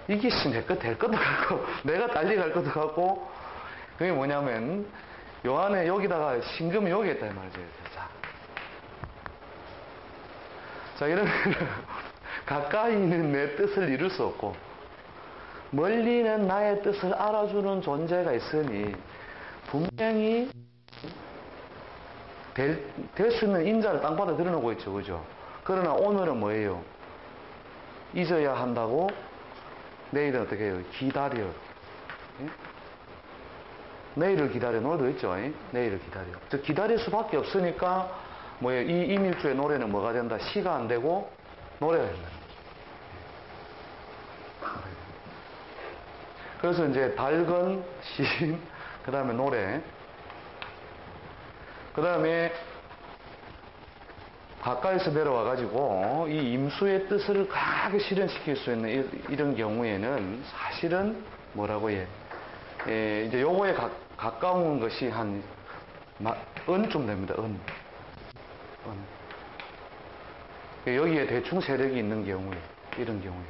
이게 될 것도 같고, 내가 달리 갈 것도 같고, 그게 뭐냐면, 요 안에 여기다가 신금이 여기 있다, 이 말이죠. 자, 이러면, 가까이는 내 뜻을 이룰 수 없고, 멀리는 나의 뜻을 알아주는 존재가 있으니, 분명히, 될 수 있는 인자를 땅바닥에 드러내고 있죠. 그죠? 그러나 오늘은 뭐예요? 잊어야 한다고, 내일은 어떻게 해요? 기다려. 예? 내일을 기다려. 노래도 있죠. 예? 내일을 기다려. 즉, 기다릴 수밖에 없으니까, 뭐예요? 이 임일주의 노래는 뭐가 된다? 시가 안 되고, 노래가 된다. 그래서 이제 달건, 시인, 그 다음에 노래, 그 다음에 가까이서 내려와가지고 이 임수의 뜻을 강하게 실현시킬 수 있는 이런 경우에는 사실은 뭐라고 해? 이제 요거에 가까운 것이 한 은쯤 됩니다. 여기에 대충 세력이 있는 경우에, 이런 경우에.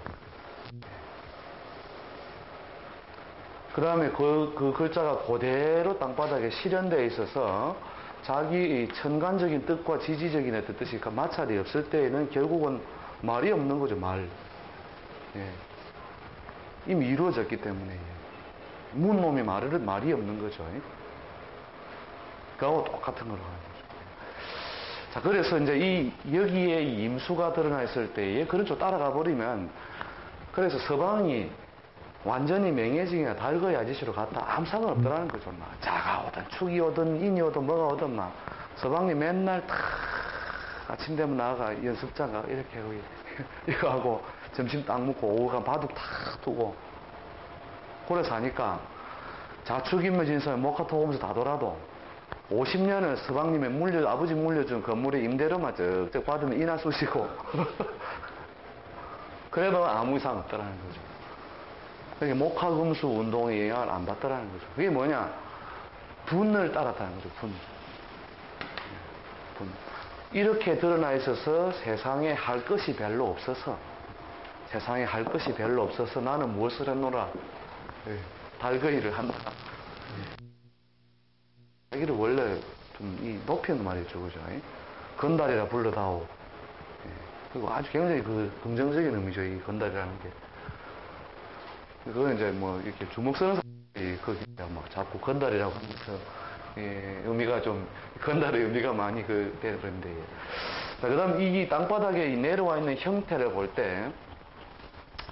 그 다음에 그 글자가 그대로 땅바닥에 실현되어 있어서 자기 천간적인 뜻과 지지적인 뜻이 마찰이 없을 때에는 결국은 말이 없는 거죠, 말. 예. 이미 이루어졌기 때문에. 문놈이 말이 없는 거죠. 그거하고 똑같은 걸로 하는 거죠. 자, 그래서 이제 여기에 이 임수가 드러나 있을 때에 그런 쪽 따라가 버리면, 그래서 서방이 완전히 맹해지기나 달거의 아저씨로 갔다 아무 상관없더라는 거죠. 막 자가 오든 축이 오든 인이 오든 뭐가 오든 막 서방이 맨날 탁 아침 되면 나가 연습장 가 이렇게 하고 이거 하고 점심 딱 먹고 오후 가면 바둑 탁 두고 그래 사니까 자축인묘진 사람 목화토 오면서 다 돌아도 50년을 서방님의 아버지 물려준 건물의 임대료만 쩍쩍 받으면 이나 쑤시고 그래도 아무 이상 없더라는 거죠. 그게 목화금수 운동에 영향을 안 받더라는 거죠. 그게 뭐냐? 분을 따랐다는 거죠. 분. 이렇게 드러나 있어서 세상에 할 것이 별로 없어서 나는 무엇을 했노라? 달거이를 한다. 자기를 원래 좀 높이는 말이죠. 그죠? 건달이라 불러다오. 그리고 아주 굉장히 긍정적인 의미죠. 이 건달이라는 게. 그건 이제 뭐 이렇게 주먹 쓰는 사람이 거기 막 자꾸 건달이라고 하면서 의미가 좀 건달의 의미가 많이 되는데. 자, 그다음 이 땅바닥에 내려와 있는 형태를 볼 때,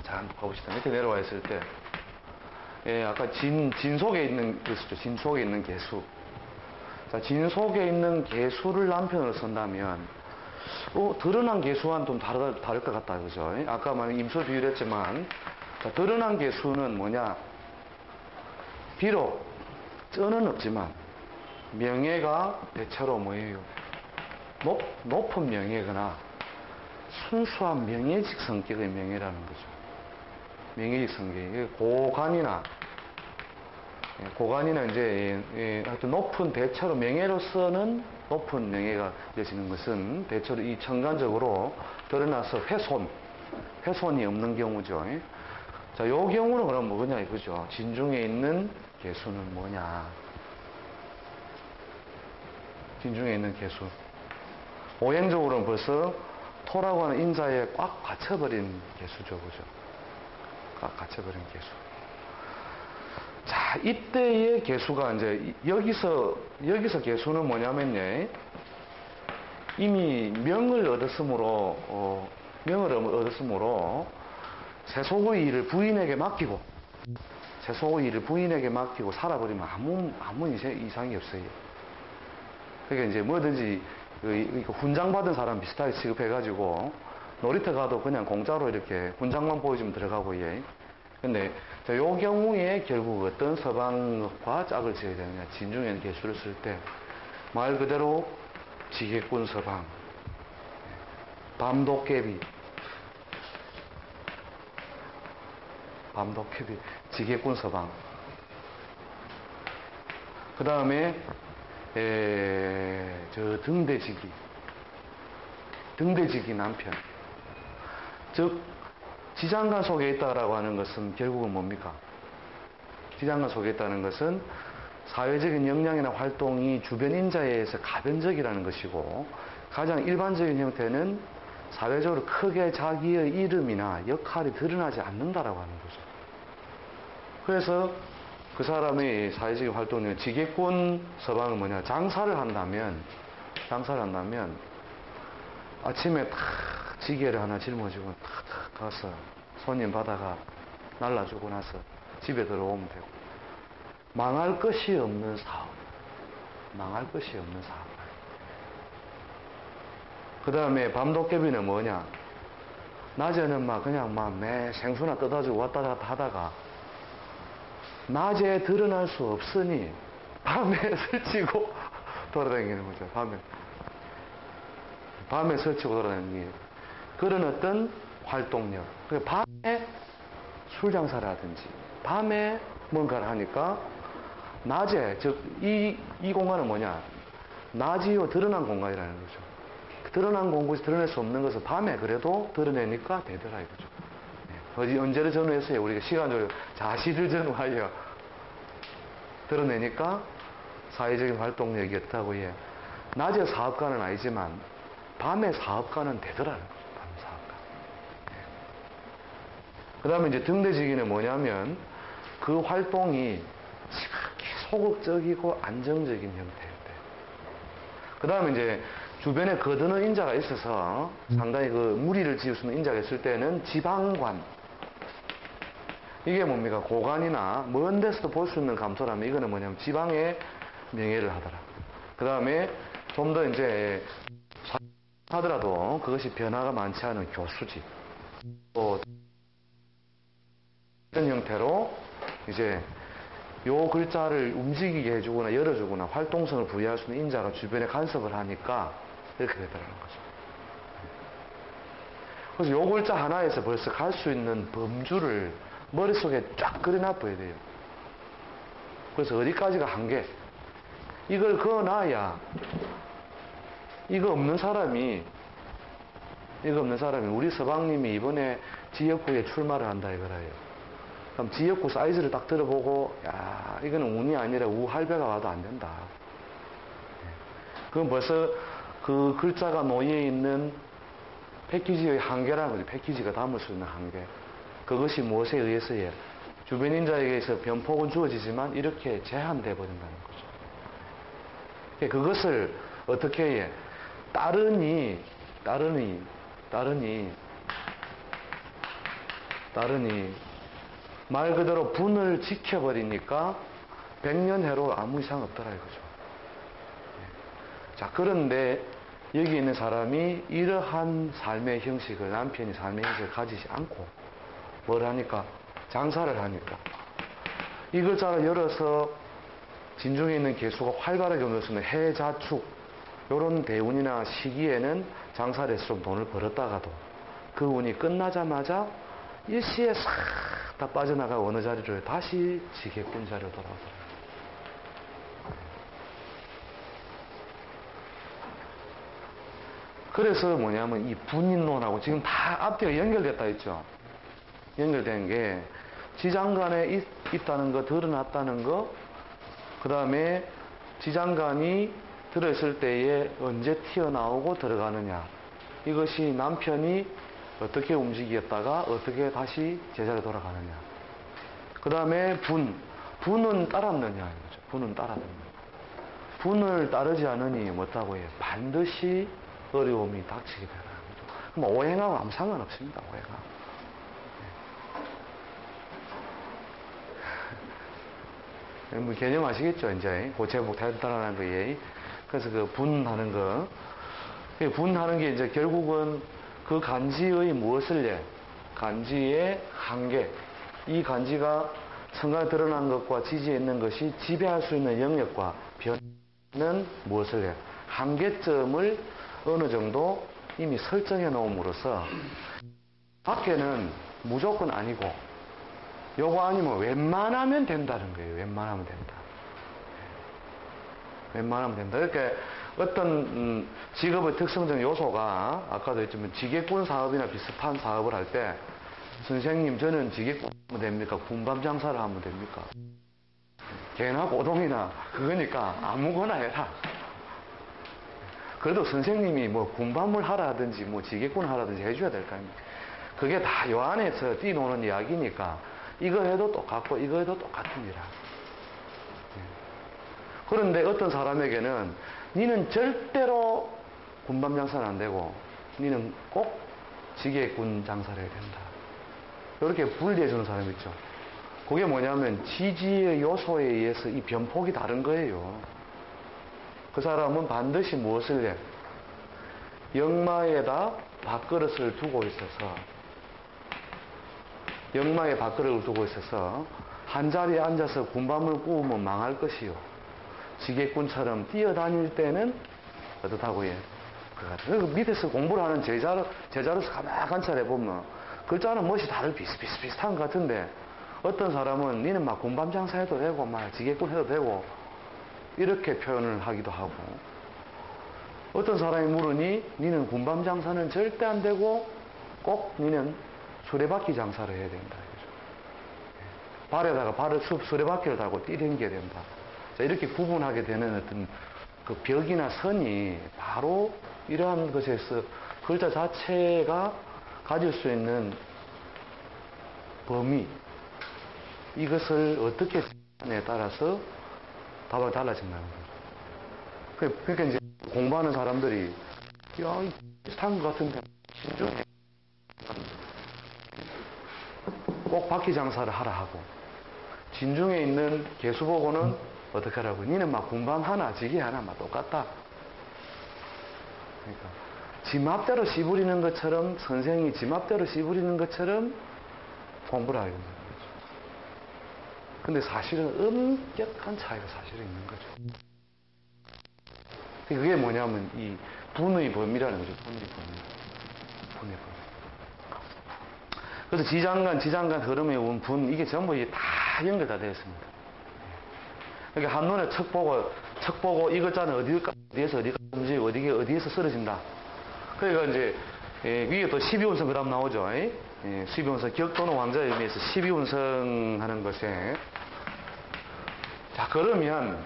자 한번 가봅시다. 밑에 내려와 있을 때, 아까 진 속에 있는 개수죠. 진 속에 있는 개수. 자, 진 속에 있는 개수를 남편으로 쓴다면, 드러난 개수와는 좀 다를 것 같다, 그죠? 아까 임수 비유를 했지만. 자, 드러난 개수는 뭐냐? 비록 쩌는 없지만 명예가 대체로 뭐예요? 높은 명예거나 순수한 명예직 성격의 명예라는 거죠. 명예직 성격. 고관이나 이제 하여튼 높은 대체로 명예로서는 높은 명예가 되시는 것은 대체로 이 천간적으로 드러나서 훼손이 없는 경우죠. 자, 요 경우는 그럼 뭐냐 이거죠. 진중에 있는 개수는 뭐냐. 진중에 있는 개수. 오행적으로는 벌써 토라고 하는 인자에 꽉 갇혀버린 개수죠. 그죠? 꽉 갇혀버린 개수. 자, 이때의 개수가 이제, 여기서 개수는 뭐냐면요. 이미 명을 얻었으므로, 세속의 일을 부인에게 맡기고 살아버리면 아무 이상이 없어요. 그러니까 이제 뭐든지 훈장 받은 사람 비슷하게 취급해가지고 놀이터 가도 그냥 공짜로 이렇게 훈장만 보여주면 들어가고 예. 근데 요 경우에 결국 어떤 서방과 짝을 지어야 되느냐. 진중에는 개수를 쓸 때 말 그대로 지게꾼 서방, 밤도깨비, 지게꾼 서방. 그 다음에, 등대지기 남편. 즉, 지장간 속에 있다라고 하는 것은 결국은 뭡니까? 지장간 속에 있다는 것은 사회적인 역량이나 활동이 주변 인자에 의해서 가변적이라는 것이고, 가장 일반적인 형태는 사회적으로 크게 자기의 이름이나 역할이 드러나지 않는다라고 하는 거죠. 그래서 그 사람의 사회적인 활동은 지게꾼 서방은 뭐냐? 장사를 한다면 아침에 탁 지게를 하나 짊어지고 탁 가서 손님 받아가 날라주고 나서 집에 들어오면 되고, 망할 것이 없는 사업. 그 다음에 밤도깨비는 뭐냐? 낮에는 그냥 매 생수나 떠다주고 왔다 갔다 하다가 낮에 드러날 수 없으니 밤에 설치고 돌아다니는 거죠. 밤에 설치고 돌아다니는 게 그런 어떤 활동력. 밤에 술 장사를 하든지 밤에 뭔가를 하니까 낮에, 즉 이 공간은 뭐냐? 낮이요 드러난 공간이라는 거죠. 드러난 공간에서 드러낼 수 없는 것을 밤에 그래도 드러내니까 되더라 이거죠. 언제를 전후했어요? 우리가 시간적으로 자시를 전후하여 드러내니까 사회적인 활동력이 있다고 해. 낮에 사업가는 아니지만 밤에 사업가는 되더라는 거죠. 밤 사업가. 그 다음에 이제 등대지기는 뭐냐면 그 활동이 소극적이고 안정적인 형태일 때. 그 다음에 이제 주변에 거드는 인자가 있어서 상당히 그 무리를 지을 수 있는 인자가 있을 때는 지방관. 이게 뭡니까? 고관이나 먼 데서도 볼 수 있는 감소라면 이거는 뭐냐면 지방의 명예를 하더라. 그 다음에 좀 더 이제 하더라도 그것이 변화가 많지 않은 교수직. 또 이런 형태로 이제 요 글자를 움직이게 해주거나 열어주거나 활동성을 부여할 수 있는 인자가 주변에 간섭을 하니까 이렇게 되더라는 거죠. 그래서 요 글자 하나에서 벌써 갈 수 있는 범주를 머릿속에 쫙 그려놔둬야 돼요. 그래서 어디까지가 한계. 이걸 그어놔야 이거 없는 사람이 우리 서방님이 이번에 지역구에 출마를 한다 이거라요. 그럼 지역구 사이즈를 딱 들어보고, 야, 이거는 운이 아니라 우할배가 와도 안 된다. 그건 벌써 그 글자가 놓여 있는 패키지의 한계라는 거죠. 패키지가 담을 수 있는 한계. 그것이 무엇에 의해서요? 주변 인자에게서 변폭은 주어지지만 이렇게 제한돼 버린다는 거죠. 그것을 어떻게 해? 따르니 말 그대로 분을 지켜버리니까 100년 해로 아무 이상 없더라 이거죠. 자, 그런데 여기 있는 사람이 이러한 삶의 형식을, 남편이 삶의 형식을 가지지 않고 뭘 하니까? 장사를 하니까. 이 글자를 열어서 진중에 있는 개수가 활발하게 움직이는 해자축 요런 대운이나 시기에는 장사를 해서 좀 돈을 벌었다가도 그 운이 끝나자마자 일시에 싹 다 빠져나가 어느 자리로 다시 지게꾼 자리로 돌아오더라. 그래서 뭐냐면 이 분인론하고 지금 다 앞뒤가 연결됐다 했죠. 연결된 게 지장간에 있다는 거, 드러났다는 거, 그 다음에 지장간이 들어있을 때에 언제 튀어나오고 들어가느냐. 이것이 남편이 어떻게 움직였다가 어떻게 다시 제자리로 돌아가느냐. 그 다음에 분은 따랐느냐 이거죠. 분은 따랐느냐. 분을 따르지 않으니 뭐다고 해요? 반드시 어려움이 닥치게 되는 거죠. 그럼 오행하고 아무 상관없습니다. 오행하고. 뭐 개념 아시겠죠? 이제 고체복 탈달하는 거에. 그래서 그 분하는 거. 분하는 게 이제 결국은 그 간지의 무엇을 해? 간지의 한계. 이 간지가 천간에 드러난 것과 지지에 있는 것이 지배할 수 있는 영역과 변화는 무엇을 해? 한계점을 어느 정도 이미 설정해 놓음으로써 밖에는 무조건 아니고 요거 아니면 웬만하면 된다는 거예요. 웬만하면 된다. 이렇게 어떤 직업의 특성적 요소가 아까도 했지만 지게꾼 사업이나 비슷한 사업을 할 때 선생님, 저는 지게꾼 하면 됩니까? 군밤 장사를 하면 됩니까? 개나 고동이나 그거니까 아무거나 해라. 그래도 선생님이 뭐 군밤을 하라든지 뭐 지게꾼 하라든지 해줘야 될 거 아닙니까? 그게 다 요 안에서 뛰노는 이야기니까 이거 해도 똑같고 이거 해도 똑같으니라. 그런데 어떤 사람에게는 니는 절대로 군밤 장사는 안 되고 니는 꼭 지게꾼 장사를 해야 된다. 이렇게 분리해 주는 사람이 있죠. 그게 뭐냐면 지지의 요소에 의해서 이 변폭이 다른 거예요. 그 사람은 반드시 무엇을 해? 역마에다 밥그릇을 두고 있어서 역마에 밥그릇을 두고 있어서 한 자리에 앉아서 군밤을 구우면 망할 것이요. 지게꾼처럼 뛰어다닐 때는 어떻다고 해? 그 밑에서 공부를 하는 제자로서 가만히 관찰해 보면 글자는 멋이 다들 비슷한 것 같은데 어떤 사람은 니는 막 군밤 장사해도 되고 막 지게꾼 해도 되고 이렇게 표현을 하기도 하고 어떤 사람이 물으니 니는 군밤 장사는 절대 안 되고 꼭 니는 수레바퀴 장사를 해야 된다. 발에다가 수레바퀴를 달고 뛰댕겨야 된다. 자, 이렇게 구분하게 되는 어떤 그 벽이나 선이 바로 이러한 것에서 글자 자체가 가질 수 있는 범위 이것을 어떻게 에 따라서 답이 달라진다는 거죠. 그러니까 이제 공부하는 사람들이 야, 비슷한 것 같은데 진중에 꼭 바퀴 장사를 하라 하고 진중에 있는 개수 보고는 어떻게 하라고 니는 막 군밤 하나 지게 하나 막 똑같다. 그러니까 지 맘대로 씨부리는 것처럼 선생이 지 맘대로 씨부리는 것처럼 공부를 하는 거죠. 근데 사실은 엄격한 차이가 사실은 있는 거죠. 그게 뭐냐면 이 분의 범위라는 거죠. 분의 범위. 그래서 지장간 흐름에 온 분 이게 전부 다 연결 다 되어 있습니다. 그러니까 한눈에 척 보고 이 글자는 어디에서 어디가 움직이고 어디에서 쓰러진다. 그러니까 이제 위에 또 12운성 그다음 나오죠. 12운성 격도는 왕자의 의미에서 12운성 하는 것에 자 그러면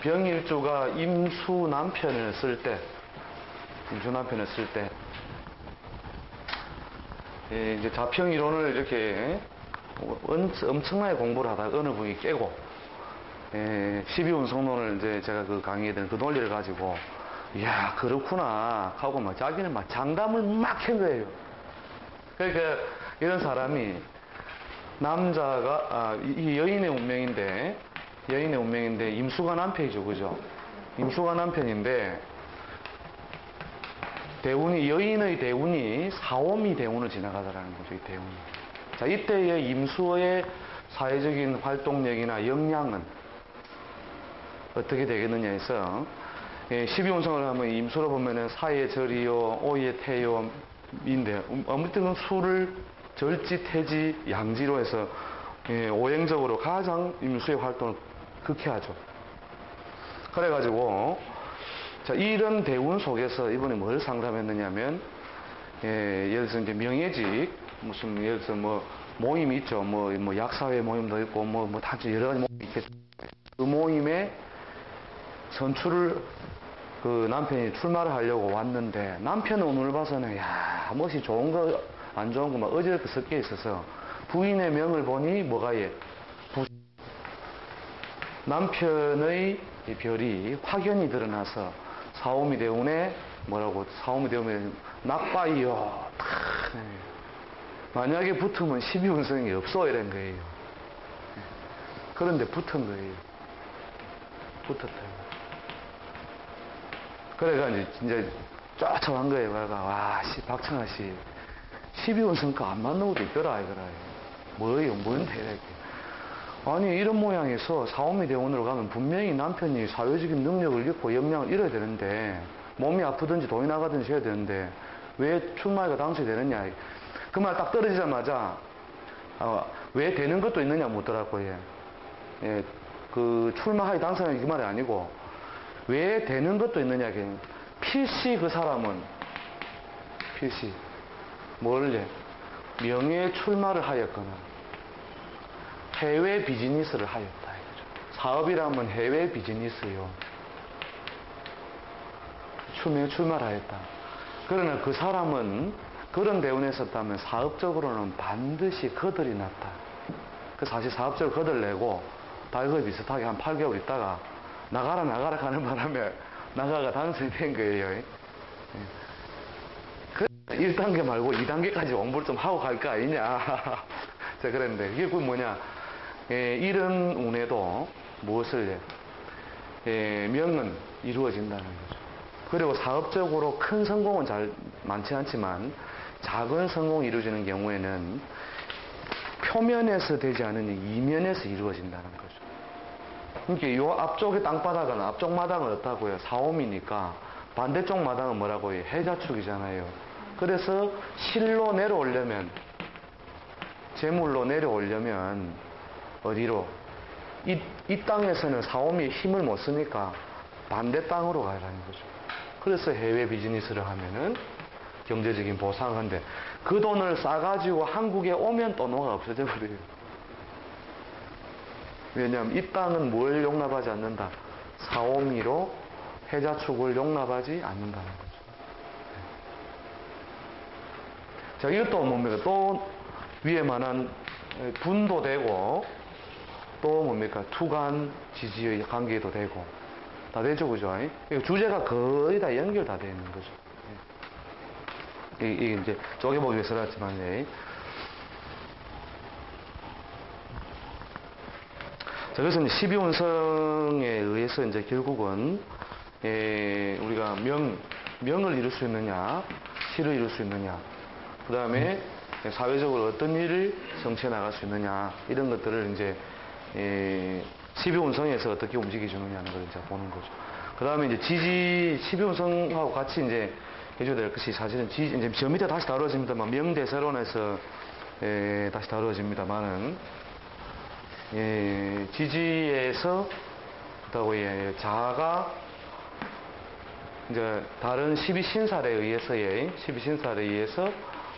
병일주가 임수 남편을 쓸 때 이제 자평 이론을 이렇게 엄청나게 공부를 하다가 어느 분이 깨고 12운성론을 이제 제가 그 강의했던 그 논리를 가지고 이야 그렇구나 하고 막 자기는 막 장담을 막 한 거예요. 그러니까 이런 사람이 남자가 이 여인의 운명인데 임수가 남편이죠, 그죠? 임수가 남편인데 여인의 대운이 사오미 대운을 지나가더라는 거죠, 이 대운이. 자, 이때의 임수의 사회적인 활동력이나 역량은 어떻게 되겠느냐 해서 12운성을 하면 임수로 보면은 사의 절이요, 오의 태요인데 아무튼 수를 절지, 태지, 양지로 해서 오행적으로 가장 임수의 활동을 극해하죠. 그래가지고 자 이런 대운 속에서 이번에 뭘 상담했느냐면 예를 들어서 이제 명예직 무슨 예를 들어서 뭐 모임이 있죠. 뭐 약사회 모임도 있고 뭐 단체 여러 가지 모임이 있겠죠. 그 모임에 선출을 그 남편이 출마를 하려고 왔는데 남편은 오늘 봐서는 야 멋이 좋은 거 안 좋은 거 막 어지럽게 섞여 있어서 부인의 명을 보니 뭐가 남편의 별이 확연히 드러나서 사오미 대운에 사오미 대운에 낙바이요. 만약에 붙으면 12운성이 없어 이런 거예요. 그런데 붙은 거예요. 붙었다고. 그래가 이제 쫓아간 거예요. 와, 박청아 씨, 12운성과 안 맞는 것도 있더라, 이거라. 뭐예요? 뭔데, 이렇게. 아니, 이런 모양에서 사오미 대원으로 가면 분명히 남편이 사회적인 능력을 잃고 역량을 잃어야 되는데, 몸이 아프든지 돈이 나가든지 해야 되는데, 왜 출마가 당선되느냐. 그 말 딱 떨어지자마자, 왜 되는 것도 있느냐 묻더라고요. 예, 그 출마하기 당선이 그 말이 아니고, 왜 되는 것도 있느냐. 필시 그 사람은, 필시. 뭘 명예 출마를 하였거나 해외 비즈니스를 하였다 이거죠. 사업이라면 해외 비즈니스요. 명예 출마를 하였다. 그러나 그 사람은 그런 대운에 있었다면 사업적으로는 반드시 거들이 났다. 그 사실 사업적으로 거들 내고 달거 비슷하게 한 8개월 있다가 나가라 가는 바람에 나가가 당선이 된 거예요. 그 1단계 말고 2단계까지 공부를 좀 하고 갈 거 아니냐. 제가 그랬는데 이게 그 뭐냐. 이런 운에도 무엇을 명은 이루어진다는 거죠. 그리고 사업적으로 큰 성공은 많지 않지만 작은 성공이 이루어지는 경우에는 표면에서 되지 않으니 이면에서 이루어진다는 거죠. 그러니까 요 앞쪽의 땅바닥은 앞쪽 마당은 어떻다고요? 사옴이니까 반대쪽 마당은 뭐라고 해요? 해자축이잖아요. 그래서 실로 내려오려면 재물로 내려오려면 어디로? 이 땅에서는 사옴이 힘을 못 쓰니까 반대 땅으로 가라는 거죠. 그래서 해외 비즈니스를 하면은 경제적인 보상한데 그 돈을 싸가지고 한국에 오면 또 노가 없어져 버려요. 왜냐하면 이 땅은 뭘 용납하지 않는다? 사오미로 해자축을 용납하지 않는다는 거죠. 자, 이것도 뭡니까? 또 위에만한 분도 되고 또 뭡니까? 투간 지지의 관계도 되고 다 되죠, 그죠? 주제가 거의 다 연결 다 되어 있는 거죠. 이게 이제 쪼개보기 위해서 그렇지만, 자, 그래서 이제 12운성에 의해서 이제 결국은, 우리가 명을 이룰 수 있느냐, 실을 이룰 수 있느냐, 그 다음에 사회적으로 어떤 일을 성취해 나갈 수 있느냐, 이런 것들을 이제, 12운성에서 어떻게 움직여주느냐는 걸 이제 보는 거죠. 그 다음에 이제 12운성하고 같이 이제 해줘야 될 것이 사실은 이제 저 밑에 다시 다루어집니다만, 명대세론에서, 다시 다루어집니다만은, 지지에서, 그렇다고, 자가, 이제 다른 12신살에 의해서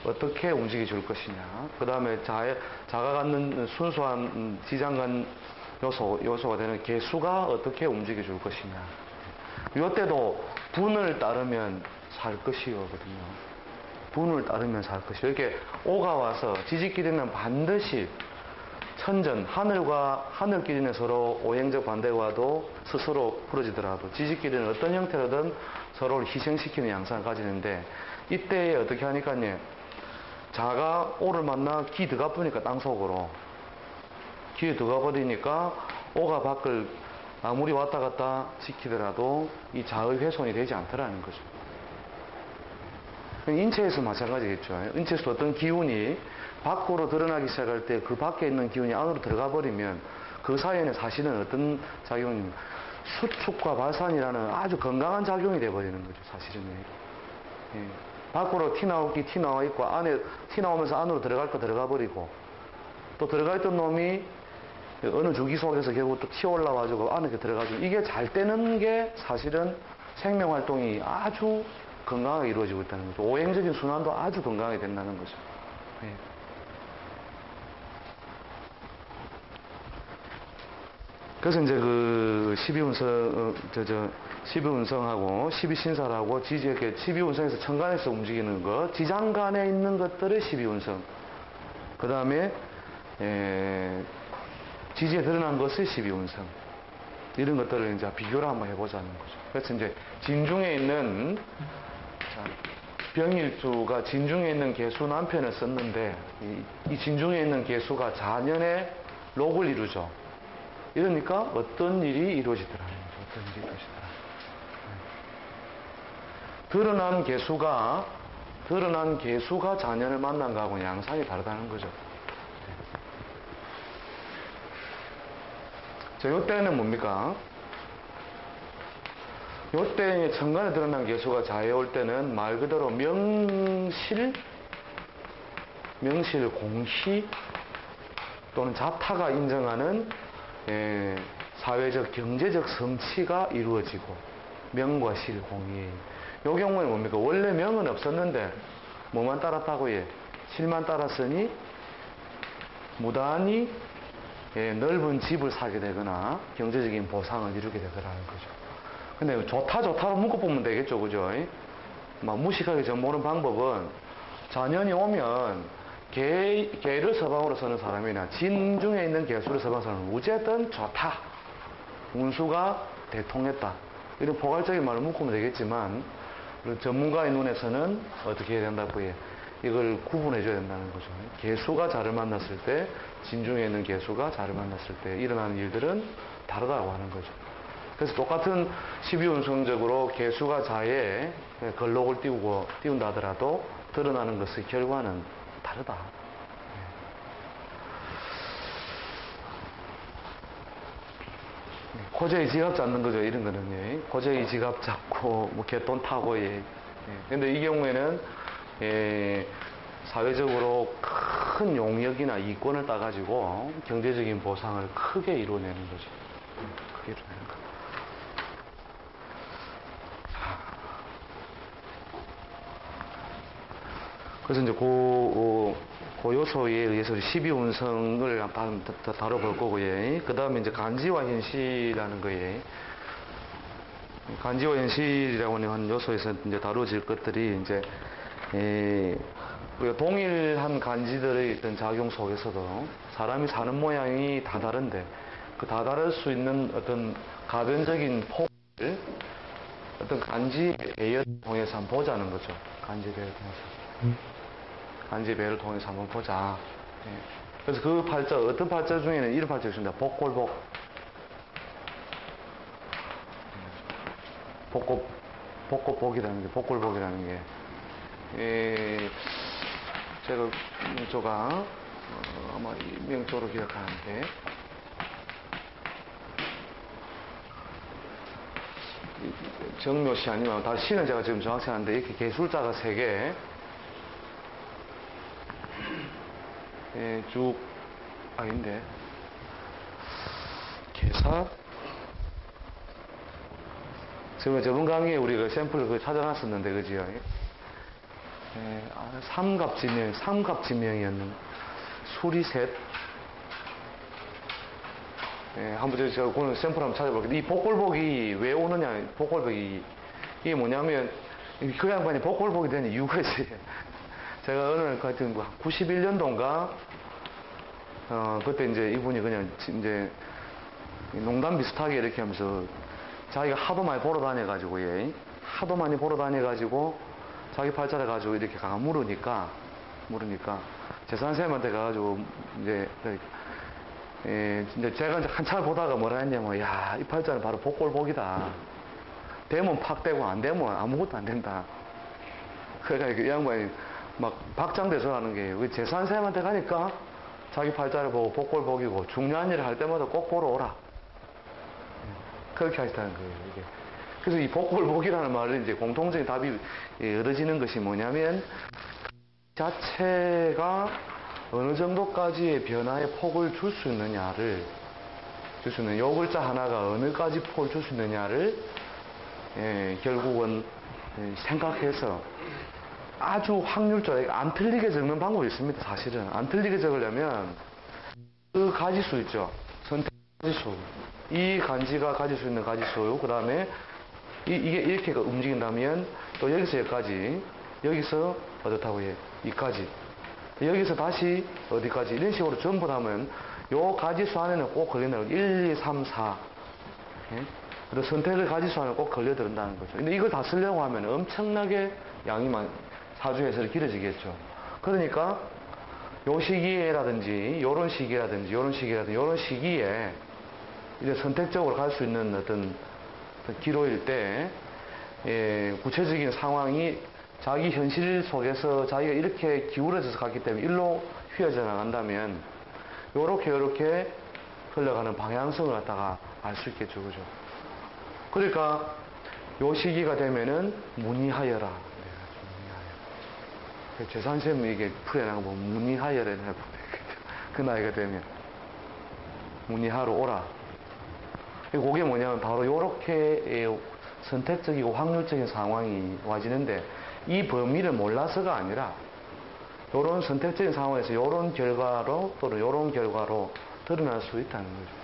어떻게 움직여 줄 것이냐. 그 다음에 자가 갖는 순수한 지장간 요소가 되는 개수가 어떻게 움직여 줄 것이냐. 이때도 분을 따르면 살 것이거든요. 분을 따르면 살 것이요. 이렇게 오가 와서 지지끼리는 반드시 천전, 하늘끼리는 서로 오행적 반대가 와도 스스로 풀어지더라도 지지끼리는 어떤 형태로든 서로를 희생시키는 양상을 가지는데 이때 어떻게 하니까요. 자가 오를 만나 기 들어가 버리니까 땅속으로 기에 들어가 버리니까 오가 밖을 아무리 왔다 갔다 시키더라도 이 자의 훼손이 되지 않더라는 거죠. 인체에서 마찬가지겠죠. 인체에서 어떤 기운이 밖으로 드러나기 시작할 때 그 밖에 있는 기운이 안으로 들어가 버리면 그 사이에는 사실은 어떤 작용이 수축과 발산이라는 아주 건강한 작용이 돼버리는 거죠. 사실은. 밖으로 티 나와 있고 안에 티 나오면서 안으로 들어갈 거 들어가 버리고 또 들어가 있던 놈이 어느 주기 속에서 결국 또 튀어 올라와가지고 안에 들어가지고 이게 잘 되는 게 사실은 생명 활동이 아주 건강하게 이루어지고 있다는 거죠. 오행적인 순환도 아주 건강하게 된다는 거죠. 그래서 이제 그 12운성하고 12신살하고 지지에 12운성에서 천간에서 움직이는 것, 지장간에 있는 것들을 12운성. 그 다음에, 지지에 드러난 것을 12운성. 이런 것들을 이제 비교를 한번 해보자는 거죠. 그래서 이제 진중에 있는, 병일주가 진중에 있는 개수 남편을 썼는데, 이 진중에 있는 개수가 자년에 록을 이루죠. 이러니까 어떤 일이 이루어지더라. 드러난 개수가 자년을 만난 거하고 양상이 다르다는 거죠. 자, 요때는 뭡니까? 요때 천간에 드러난 개수가 자에 올 때는 말 그대로 명실, 공시 또는 자타가 인정하는 사회적, 경제적 성취가 이루어지고 명과 실, 공이 요 경우에 뭡니까? 원래 명은 없었는데 뭐만 따랐다고 해? 실만 따랐으니 무단히 넓은 집을 사게 되거나 경제적인 보상을 이루게 되더라는 거죠. 근데 좋다로 묶어보면 되겠죠, 그죠? 막 무식하게 정보는 방법은 자녀이 오면 개를 서방으로 쓰는 사람이나 진 중에 있는 개수를 서방으로 쓰는 사람은 어쨌든 좋다. 운수가 대통했다. 이런 포괄적인 말을 묶으면 되겠지만 전문가의 눈에서는 어떻게 해야 된다고 해요? 이걸 구분해 줘야 된다는 거죠. 개수가 자를 만났을 때, 진중에 있는 개수가 자를 만났을 때 일어나는 일들은 다르다고 하는 거죠. 그래서 똑같은 12운성적으로 개수가 자에 걸록을 띄운다 하더라도 드러나는 것의 결과는 다르다. 고재의 지갑 잡는 거죠, 이런 거는요. 고재의 지갑 잡고, 뭐, 개돈 타고, 예. 근데 이 경우에는, 사회적으로 큰 용역이나 이권을 따가지고 경제적인 보상을 크게 이루어내는 거죠. 크게 이루어내는 거. 그래서 이제 그 요소에 의해서 12운성을 다뤄볼 거고요. 그 다음에 이제 간지와 현실이라는 거예요. 간지와 현실이라고 하는 요소에서 이제 다뤄질 것들이 이제, 우리가 동일한 간지들의 어떤 작용 속에서도 사람이 사는 모양이 다 다른데 그 다 다를 수 있는 어떤 가변적인 폭을 어떤 간지 배열을 통해서 한번 보자는 거죠. 간지 배열을 통해서. 간지 배열을 통해서 한번 보자. 그래서 그 팔자, 어떤 팔자 중에는 이런 팔자가 있습니다. 복골복. 복골복이라는 게, 복골복이라는 게, 제가 명조가 아마 명조로 기억하는데 정묘시 아니면 다 시는 제가 지금 정확히 하는데 이렇게 개술자가 3개 쭉 아닌데 개사 제가 저번 강의에 우리가 샘플을 찾아놨었는데 그지요? 삼갑지명이었는 수리 셋. 한번 제가 오늘 샘플 한번 찾아볼게요. 이 복골복이 왜 오느냐, 복골복이. 이게 뭐냐면, 그 양반이 복골복이 된 이유가 있어요. 제가 어느 하여튼 91년도인가, 그때 이제 이분이 그냥 이제 농담 비슷하게 이렇게 하면서 자기가 하도 많이 보러 다녀가지고, 하도 많이 보러 다녀가지고 자기 팔자를 가지고 이렇게 가가 물으니까 재산쌤한테 가가지고 이제 제가 이제 한참을 보다가 뭐라 했냐면 야, 이 팔자는 바로 복골복이다. 되면 팍 되고 안 되면 아무것도 안 된다. 그러니까 이 양반이 막 박장대소 하는 게 재산쌤한테 가니까 자기 팔자를 보고 복골복이고 중요한 일을 할 때마다 꼭 보러 오라. 그렇게 하시다는 거예요, 이게. 그래서 이 복골복이라는 말을 이제 공통적인 답이 얻어지는 것이 뭐냐면 자체가 어느 정도까지의 변화의 폭을 줄 수 있느냐를 요 글자 하나가 어느까지 폭을 줄 수 있느냐를 결국은 생각해서 아주 확률적으로 안 틀리게 적는 방법이 있습니다. 사실은 안 틀리게 적으려면 그 가지수 있죠. 선택 가지수. 이 간지가 가질 수 있는 가지수, 그 다음에 이게 이렇게 움직인다면 또 여기서 여기까지, 여기서 어떻다고 해? 이까지, 여기서 다시 어디까지, 이런 식으로 전부 다 하면 요 가지수 안에는 꼭 걸린다는 거죠. 1, 2, 3, 4. 그리고 선택의 가지수 안에 꼭 걸려든다는 거죠. 근데 이걸 다 쓰려고 하면 엄청나게 양이 사주에서 길어지겠죠. 그러니까 요 시기에라든지 요런 시기라든지 요런 시기라든지 요런 시기에 이제 선택적으로 갈 수 있는 어떤 기로일 때 구체적인 상황이 자기 현실 속에서 자기가 이렇게 기울어져서 갔기 때문에 일로 휘어져 나간다면 요렇게 흘러가는 방향성을 갖다가 알 수 있겠죠. 그죠? 그러니까 요 시기가 되면은 문의하여라. 재산세무 이게 풀어나가 보면 문의하여라. 그 나이가 되면 문의하러 오라. 그게 뭐냐면 바로 요렇게 선택적이고 확률적인 상황이 와지는데 이 범위를 몰라서가 아니라 이런 선택적인 상황에서 이런 결과로 또는 이런 결과로 드러날 수 있다는 거죠.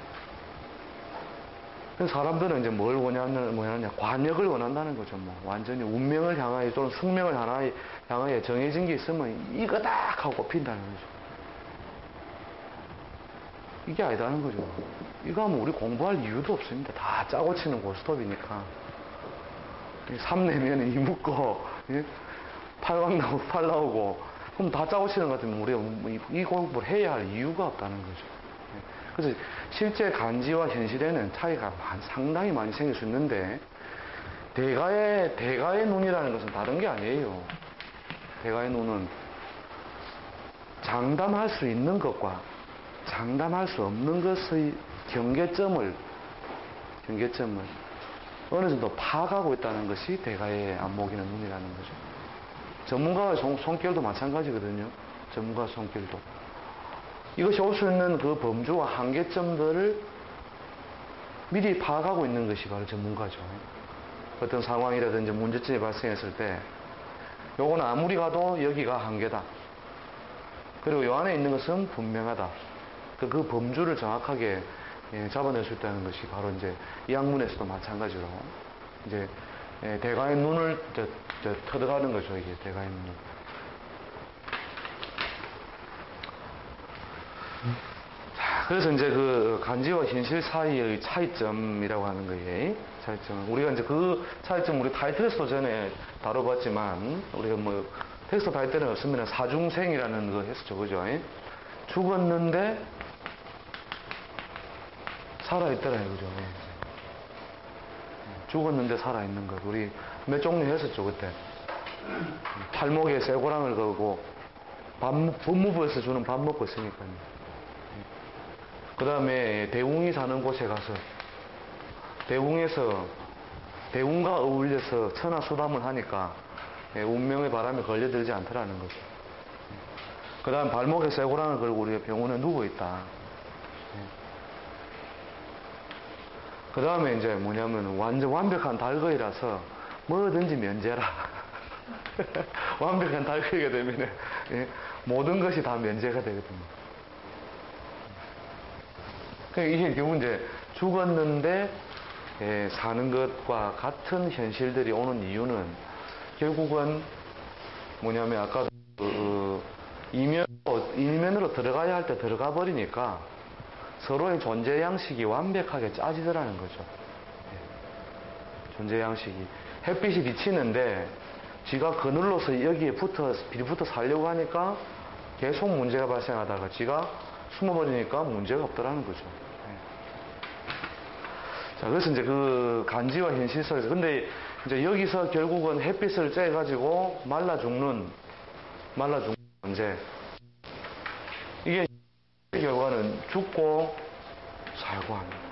그래서 사람들은 이제 뭘 원하냐, 관역을 원한다는 거죠. 뭐 완전히 운명을 향하여 또는 숙명을 향하여 정해진 게 있으면 이거 딱 하고 핀다는 거죠. 이게 아니다는 거죠. 이거 하면 우리 공부할 이유도 없습니다. 다 짜고 치는 고스톱이니까. 3 내면 2 묶고, 예? 8강 나오고 8 나오고, 그럼 다 짜고 치는 것 같으면 우리 이 공부를 해야 할 이유가 없다는 거죠. 그래서 실제 간지와 현실에는 차이가 상당히 많이 생길 수 있는데, 대가의 눈이라는 것은 다른 게 아니에요. 대가의 눈은 장담할 수 있는 것과 장담할 수 없는 것의 경계점을 어느 정도 파악하고 있다는 것이 대가의 안목이나 눈이라는 거죠. 전문가의 손길도 마찬가지거든요. 전문가 손길도. 이것이 올 수 있는 그 범주와 한계점들을 미리 파악하고 있는 것이 바로 전문가죠. 어떤 상황이라든지 문제점이 발생했을 때 요거는 아무리 가도 여기가 한계다. 그리고 요 안에 있는 것은 분명하다. 그 범주를 정확하게 잡아낼 수 있다는 것이 바로 이제 이 학문에서도 마찬가지로 이제 대가의 눈을 터득하는 거죠. 이게 대가의 눈을. 자, 그래서 이제 그 간지와 현실 사이의 차이점이라고 하는 거예요. 차이점. 우리가 이제 그 차이점 우리 타이틀에서도 전에 다뤄봤지만 우리가 뭐 텍스트 할 때는 없으면 사중생이라는 거 했었죠. 그죠? 죽었는데 살아있더라, 그죠? 죽었는데 살아있는 것. 우리 몇 종류 했었죠, 그때. 팔목에 쇠고랑을 걸고, 법무부에서 주는 밥 먹고 있으니까요. 그 다음에 대웅이 사는 곳에 가서, 대웅과 어울려서 천하수담을 하니까, 운명의 바람에 걸려들지 않더라는 거죠. 그 다음 발목에 쇠고랑을 걸고 우리가 병원에 누워있다. 그 다음에 이제 뭐냐면 완전 완벽한 달거이라서 뭐든지 면제라. 완벽한 달거이가 되면 모든 것이 다 면제가 되거든요. 그러니까 이게 결국 이제 죽었는데 사는 것과 같은 현실들이 오는 이유는 결국은 뭐냐면 아까 일면으로 들어가야 할 때 들어가 버리니까 서로의 존재 양식이 완벽하게 짜지더라는 거죠. 존재 양식이. 햇빛이 비치는데 지가 그늘로서 여기에 빌붙어 살려고 하니까 계속 문제가 발생하다가 지가 숨어버리니까 문제가 없더라는 거죠. 자, 그래서 이제 그 간지와 현실 속에서. 근데 이제 여기서 결국은 햇빛을 쬐가지고 말라 죽는 문제. 이게 결과는 죽고 살고 합니다.